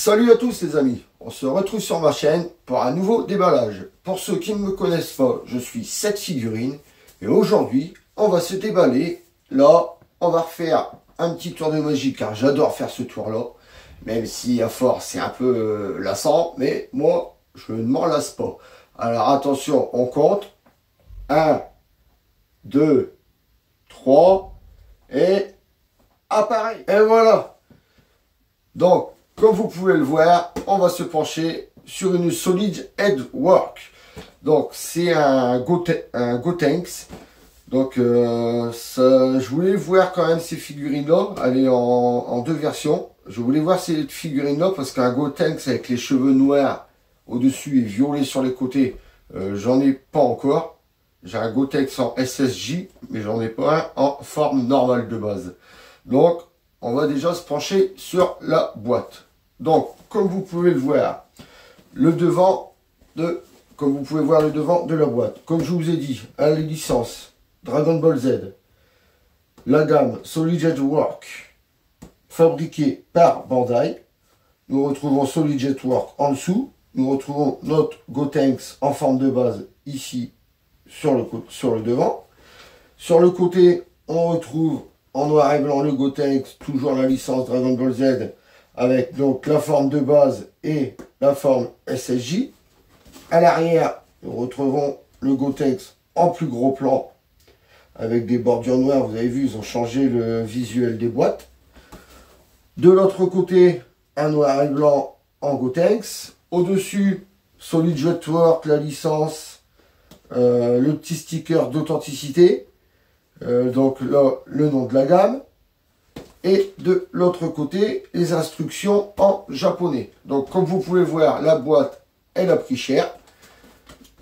Salut à tous les amis, on se retrouve sur ma chaîne pour un nouveau déballage. Pour ceux qui ne me connaissent pas, je suis cette figurine et aujourd'hui on va se déballer. Là, on va refaire un petit tour de magie car j'adore faire ce tour là. Même si à force c'est un peu lassant, mais moi je ne m'en lasse pas. Alors attention, on compte 1, 2, 3 et appareil. Et voilà. Donc, comme vous pouvez le voir, on va se pencher sur une solide headwork. Donc, c'est un Gotenks. Donc, je voulais voir quand même ces figurines-là. Elle est en deux versions. Je voulais voir ces figurines-là parce qu'un Gotenks avec les cheveux noirs au-dessus et violet sur les côtés, j'en ai pas encore. J'ai un Gotenks en SSJ, mais j'en ai pas un en forme normale de base. Donc, on va déjà se pencher sur la boîte. Donc, comme vous pouvez le voir, comme vous pouvez voir le devant de la boîte. Comme je vous ai dit, à la licence Dragon Ball Z, la gamme Solid Jetwork, fabriquée par Bandai. Nous retrouvons Solid Jetwork en dessous. Nous retrouvons notre Gotenks en forme de base ici sur le devant. Sur le côté, on retrouve en noir et blanc le Gotenks, toujours la licence Dragon Ball Z, avec donc la forme de base et la forme SSJ. À l'arrière, nous retrouvons le Gotenks en plus gros plan, avec des bordures noires. Vous avez vu, ils ont changé le visuel des boîtes. De l'autre côté, un noir et blanc en Gotenks. Au-dessus, Solid Jetwork, la licence, le petit sticker d'authenticité. Donc là, le nom de la gamme. Et de l'autre côté, les instructions en japonais. Donc comme vous pouvez voir, la boîte, elle a pris cher.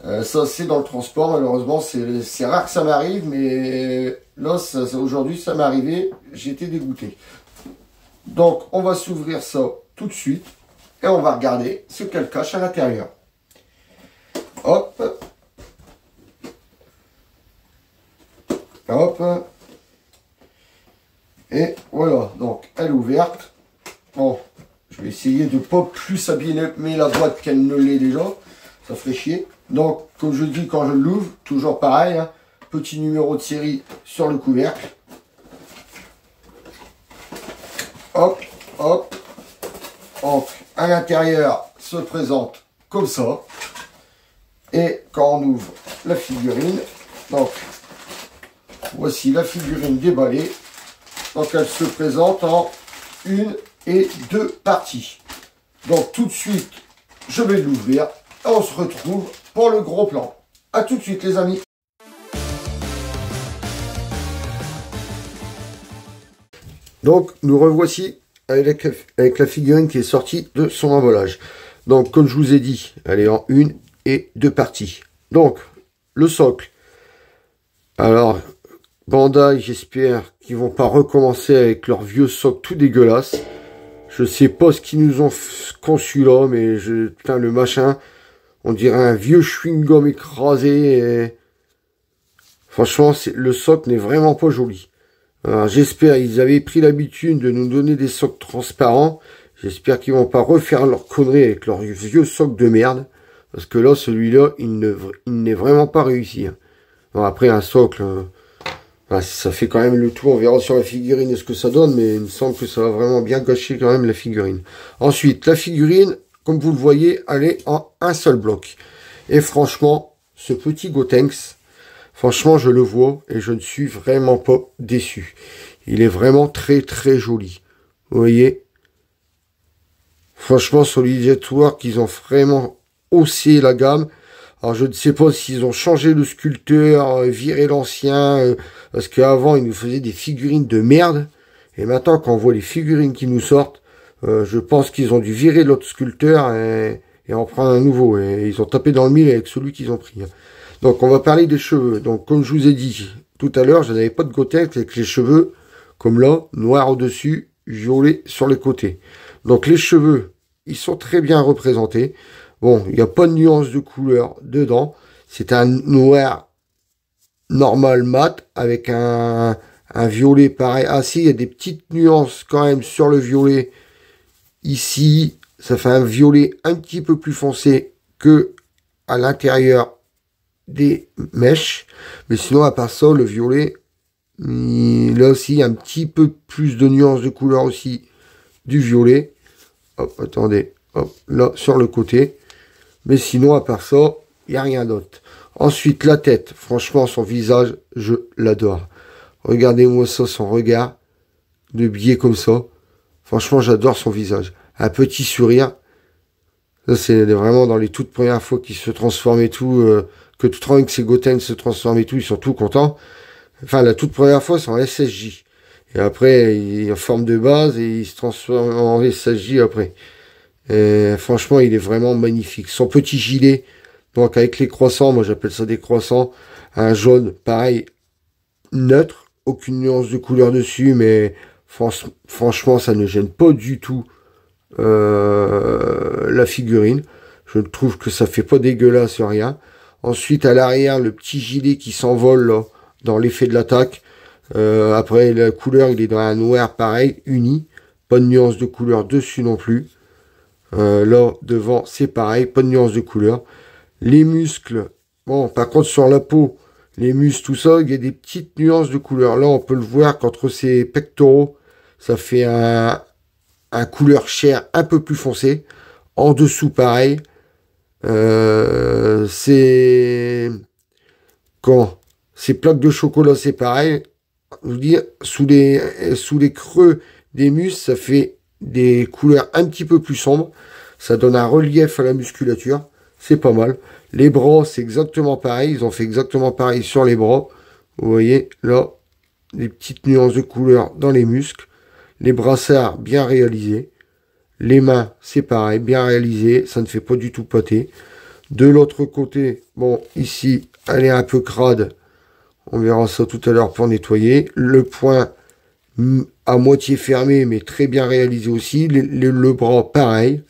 Ça, c'est dans le transport. Malheureusement, c'est rare que ça m'arrive. Mais là, aujourd'hui, ça m'est arrivé. J'étais dégoûté. Donc, on va s'ouvrir ça tout de suite. Et on va regarder ce qu'elle cache à l'intérieur. Hop. Hop. Et voilà, donc elle est ouverte. Bon, je vais essayer de ne pas plus abîmer la boîte qu'elle ne l'est déjà. Ça ferait chier. Donc, comme je dis quand je l'ouvre, toujours pareil, hein, petit numéro de série sur le couvercle. Hop, hop. Donc, à l'intérieur se présente comme ça. Et quand on ouvre la figurine, donc, voici la figurine déballée. Donc elle se présente en une et deux parties. Donc tout de suite, je vais l'ouvrir et on se retrouve pour le gros plan. A tout de suite les amis. Donc nous revoici avec la figurine qui est sortie de son emballage. Donc comme je vous ai dit, elle est en une et deux parties. Donc le socle. Alors Bandai, j'espère qu'ils vont pas recommencer avec leur vieux socle tout dégueulasse. Je sais pas ce qu'ils nous ont conçu là, mais putain, le machin, on dirait un vieux chewing-gum écrasé. Et... franchement, le socle n'est vraiment pas joli. Alors, j'espère, ils avaient pris l'habitude de nous donner des socles transparents. J'espère qu'ils vont pas refaire leur connerie avec leur vieux socle de merde. Parce que là, celui-là, il n'est vraiment pas réussi. Alors, après, un socle... ça fait quand même le tout, on verra sur la figurine ce que ça donne, mais il me semble que ça va vraiment bien gâcher quand même la figurine. Ensuite, la figurine, comme vous le voyez, elle est en un seul bloc. Et franchement, ce petit Gotenks, franchement, je le vois et je ne suis vraiment pas déçu. Il est vraiment très très joli. Vous voyez? Franchement, Solid Jetwork, ils ont vraiment haussé la gamme. Alors, je ne sais pas s'ils ont changé le sculpteur, viré l'ancien, parce qu'avant, ils nous faisaient des figurines de merde. Et maintenant, quand on voit les figurines qui nous sortent, je pense qu'ils ont dû virer l'autre sculpteur et en prendre un nouveau. Et ils ont tapé dans le mille avec celui qu'ils ont pris. Donc, on va parler des cheveux. Donc, comme je vous ai dit tout à l'heure, je n'avais pas de Gotenks avec les cheveux, comme là, noir au-dessus, violet sur les côtés. Donc, les cheveux, ils sont très bien représentés. Bon, il n'y a pas de nuance de couleur dedans. C'est un noir normal mat avec un violet pareil. Ah si, il y a des petites nuances quand même sur le violet. Ici, ça fait un violet un petit peu plus foncé que à l'intérieur des mèches. Mais sinon, à part ça, le violet, il a aussi un petit peu plus de nuances de couleur aussi du violet. Hop, attendez, hop, là, sur le côté. Mais sinon, à part ça, il n'y a rien d'autre. Ensuite, la tête. Franchement, son visage, je l'adore. Regardez-moi ça, son regard de biais comme ça. Franchement, j'adore son visage. Un petit sourire. Ça, c'est vraiment dans les toutes premières fois qu'il se transforme et tout, que tu te rends que ces Goten se transforment et tout, ils sont tout contents. Enfin, la toute première fois, c'est en SSJ. Et après, il est en forme de base et il se transforme en SSJ après. Et franchement, il est vraiment magnifique. Son petit gilet, donc avec les croissants, moi j'appelle ça des croissants, un jaune, pareil, neutre, aucune nuance de couleur dessus, mais franchement, ça ne gêne pas du tout la figurine. Je trouve que ça fait pas dégueulasse, rien. Ensuite, à l'arrière, le petit gilet qui s'envole là, dans l'effet de l'attaque. Après, la couleur, il est dans un noir pareil, uni. Pas de nuance de couleur dessus non plus. Là, devant, c'est pareil, pas de nuance de couleur. Les muscles, bon, par contre, sur la peau, les muscles, tout ça, il y a des petites nuances de couleur. Là, on peut le voir qu'entre ses pectoraux, ça fait un couleur chair un peu plus foncé. En dessous, pareil. C'est... Quand ces plaques de chocolat, c'est pareil. Je vous dis, sous les creux des muscles, ça fait des couleurs un petit peu plus sombres. Ça donne un relief à la musculature. C'est pas mal. Les bras, c'est exactement pareil. Ils ont fait exactement pareil sur les bras. Vous voyez, là, des petites nuances de couleur dans les muscles. Les brassards, bien réalisés. Les mains, c'est pareil, bien réalisé. Ça ne fait pas du tout pâter. De l'autre côté, bon, ici, elle est un peu crade. On verra ça tout à l'heure pour nettoyer. Le poing à moitié fermé, mais très bien réalisé aussi. Le bras, pareil.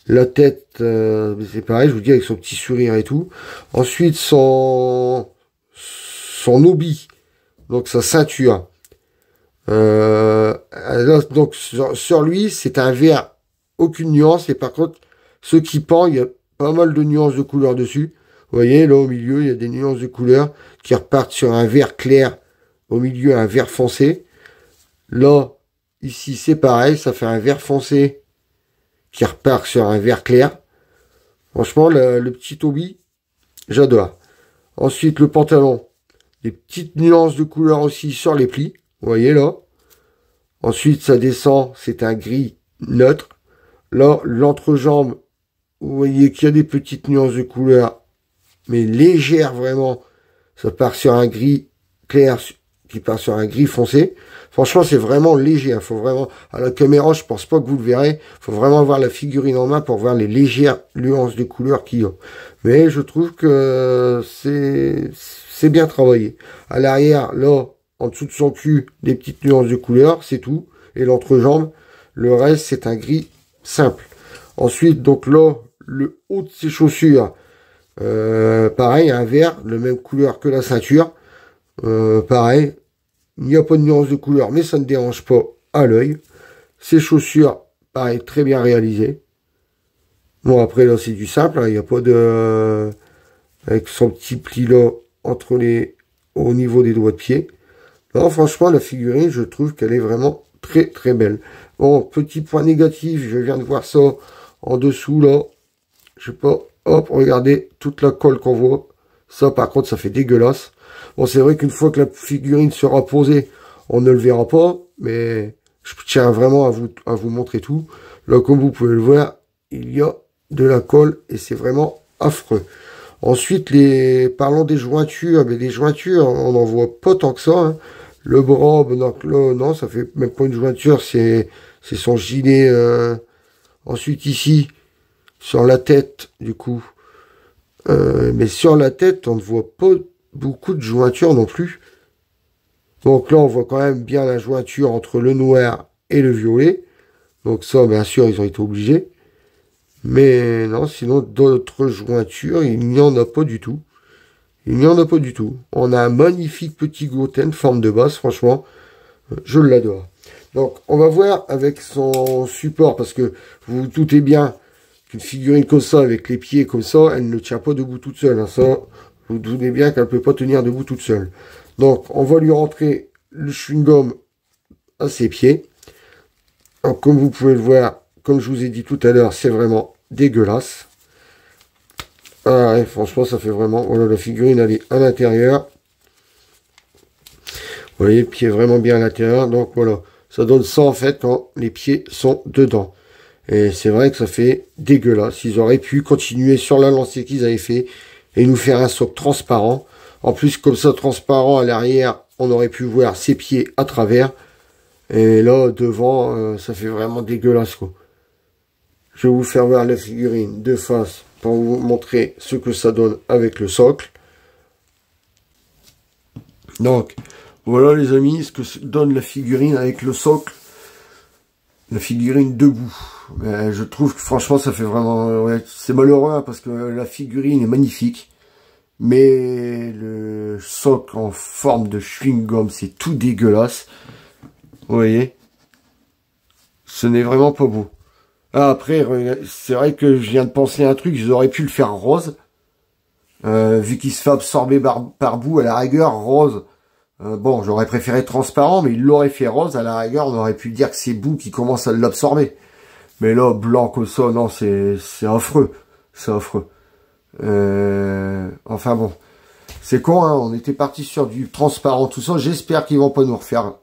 La tête, c'est pareil, je vous dis, avec son petit sourire et tout. Ensuite, son obi, donc sa ceinture. Donc, sur lui, c'est un vert, aucune nuance. Et par contre, ce qui pend, il y a pas mal de nuances de couleur dessus. Vous voyez, là, au milieu, il y a des nuances de couleur qui repartent sur un vert clair. Au milieu, un vert foncé. Là, ici, c'est pareil, ça fait un vert foncé qui repart sur un vert clair. Franchement, le petit obi, j'adore. Ensuite, le pantalon. Des petites nuances de couleur aussi sur les plis. Vous voyez là. Ensuite, ça descend. C'est un gris neutre. Là, l'entrejambe. Vous voyez qu'il y a des petites nuances de couleur. Mais légères vraiment. Ça part sur un gris clair qui part sur un gris foncé. Franchement, c'est vraiment léger. Faut vraiment, à la caméra, je pense pas que vous le verrez. Faut vraiment avoir la figurine en main pour voir les légères nuances de couleur qu'il y a. Mais je trouve que c'est bien travaillé. À l'arrière, là, en dessous de son cul, des petites nuances de couleur, c'est tout. Et l'entrejambe, le reste, c'est un gris simple. Ensuite, donc là, le haut de ses chaussures, pareil, un vert, de même couleur que la ceinture. Pareil, il n'y a pas de nuance de couleur, mais ça ne dérange pas à l'œil. Ces chaussures, pareil, très bien réalisées. Bon, après, là, c'est du simple. Hein, il n'y a pas de... avec son petit pli là, au niveau des doigts de pied. Non, franchement, la figurine, je trouve qu'elle est vraiment très, très belle. Bon, petit point négatif, je viens de voir ça en dessous, là. Je sais pas. Hop, regardez, toute la colle qu'on voit. Ça, par contre, ça fait dégueulasse. Bon, c'est vrai qu'une fois que la figurine sera posée, on ne le verra pas, mais je tiens vraiment à vous montrer tout. Là, comme vous pouvez le voir, il y a de la colle et c'est vraiment affreux. Ensuite, parlons des jointures. Mais les jointures, on n'en voit pas tant que ça. Hein. Le bras, donc là, non, ça fait même pas une jointure, c'est son gilet. Ensuite, ici, sur la tête, du coup. Mais sur la tête, on ne voit pas beaucoup de jointures non plus. Donc là, on voit quand même bien la jointure entre le noir et le violet. Donc ça, bien sûr, ils ont été obligés. Mais non, sinon, d'autres jointures, il n'y en a pas du tout. Il n'y en a pas du tout. On a un magnifique petit Goten, forme de base, franchement. Je l'adore. Donc, on va voir avec son support, parce que vous vous doutez bien qu'une figurine comme ça, avec les pieds comme ça, elle ne tient pas debout toute seule. Hein. Ça, vous vous doutez bien qu'elle ne peut pas tenir debout toute seule. Donc, on va lui rentrer le chewing-gum à ses pieds. Alors, comme vous pouvez le voir, comme je vous ai dit tout à l'heure, c'est vraiment dégueulasse. Ah ouais, franchement, ça fait vraiment... Voilà, la figurine, elle est à l'intérieur. Vous voyez, le pied est vraiment bien à l'intérieur. Donc, voilà. Ça donne ça, en fait, quand les pieds sont dedans. Et c'est vrai que ça fait dégueulasse. Ils auraient pu continuer sur la lancée qu'ils avaient fait et nous faire un socle transparent. En plus, comme ça, transparent à l'arrière, on aurait pu voir ses pieds à travers. Et là, devant, ça fait vraiment dégueulasse, quoi. Je vais vous faire voir la figurine de face pour vous montrer ce que ça donne avec le socle. Donc, voilà les amis, ce que donne la figurine avec le socle. La figurine debout. Je trouve que franchement, ça fait vraiment... Ouais, c'est malheureux hein, parce que la figurine est magnifique. Mais le socle en forme de chewing-gum, c'est tout dégueulasse. Vous voyez? Ce n'est vraiment pas beau. Ah, après, c'est vrai que je viens de penser à un truc, ils auraient pu le faire rose. Vu qu'il se fait absorber par bout, à la rigueur, rose. Bon, j'aurais préféré transparent, mais il l'aurait fait rose. À la rigueur, on aurait pu dire que c'est bout qui commence à l'absorber. Mais là, blanc comme ça, non, c'est affreux. C'est affreux. Enfin bon. C'est con, hein, on était parti sur du transparent, tout ça. J'espère qu'ils vont pas nous refaire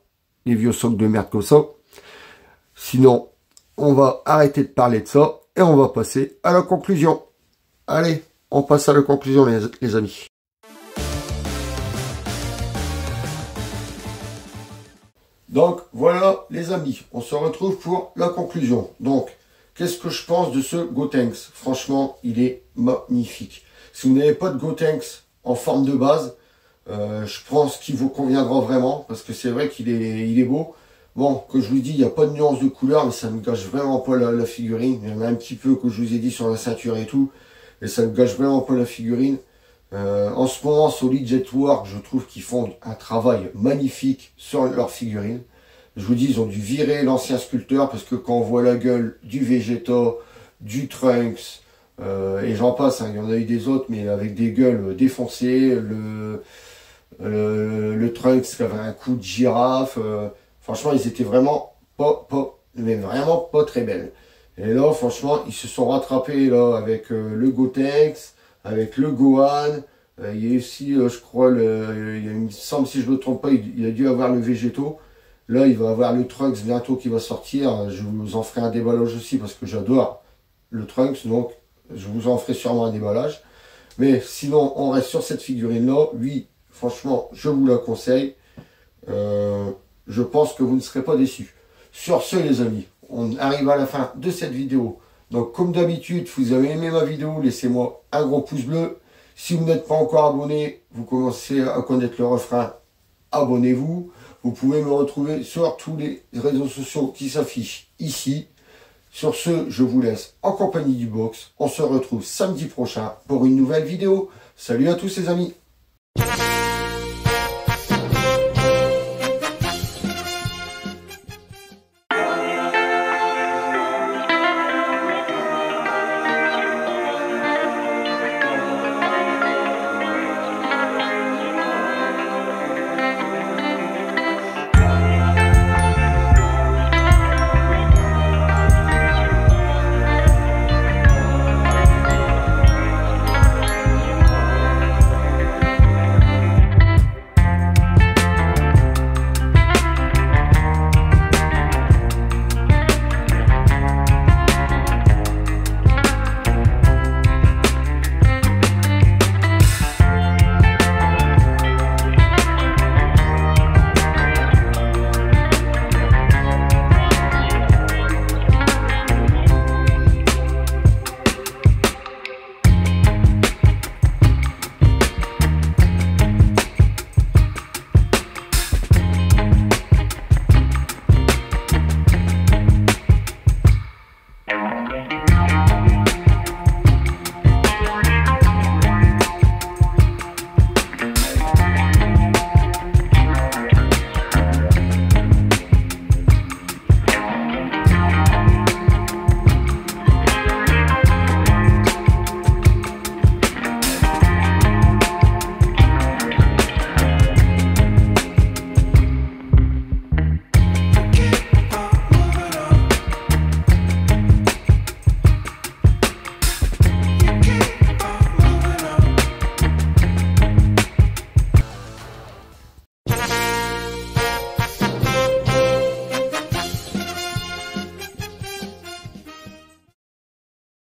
les vieux socles de merde comme ça. Sinon, on va arrêter de parler de ça et on va passer à la conclusion. Allez, on passe à la conclusion, les amis. Donc, voilà, les amis, on se retrouve pour la conclusion. Donc, qu'est-ce que je pense de ce Gotenks? Franchement, il est magnifique. Si vous n'avez pas de Gotenks en forme de base, je pense qu'il vous conviendra vraiment, parce que c'est vrai qu'il est beau. Bon, que je vous dis, il n'y a pas de nuance de couleur, mais ça ne gâche vraiment pas la figurine. Il y en a un petit peu que je vous ai dit sur la ceinture et tout, mais ça ne gâche vraiment pas la figurine. En ce moment, Solid Jet Work, je trouve qu'ils font un travail magnifique sur leur figurine. Je vous dis, ils ont dû virer l'ancien sculpteur, parce que quand on voit la gueule du Vegeta, du Trunks, et j'en passe, hein, il y en a eu des autres, mais avec des gueules défoncées, le Trunks qui avait un coup de girafe, franchement, ils étaient vraiment vraiment pas très belles. Et là, franchement, ils se sont rattrapés là avec le Gotenks, avec le Gohan. Il y a aussi, je crois, il me semble, si je ne me trompe pas, il a dû avoir le Végéto. Là, il va avoir le Trunks bientôt qui va sortir. Je vous en ferai un déballage aussi parce que j'adore le Trunks. Donc, je vous en ferai sûrement un déballage. Mais sinon, on reste sur cette figurine-là. Oui, franchement, je vous la conseille. Je pense que vous ne serez pas déçus. Sur ce, les amis, on arrive à la fin de cette vidéo. Donc, comme d'habitude, si vous avez aimé ma vidéo, laissez-moi un gros pouce bleu. Si vous n'êtes pas encore abonné, vous commencez à connaître le refrain, abonnez-vous. Vous pouvez me retrouver sur tous les réseaux sociaux qui s'affichent ici. Sur ce, je vous laisse en compagnie du box. On se retrouve samedi prochain pour une nouvelle vidéo. Salut à tous les amis.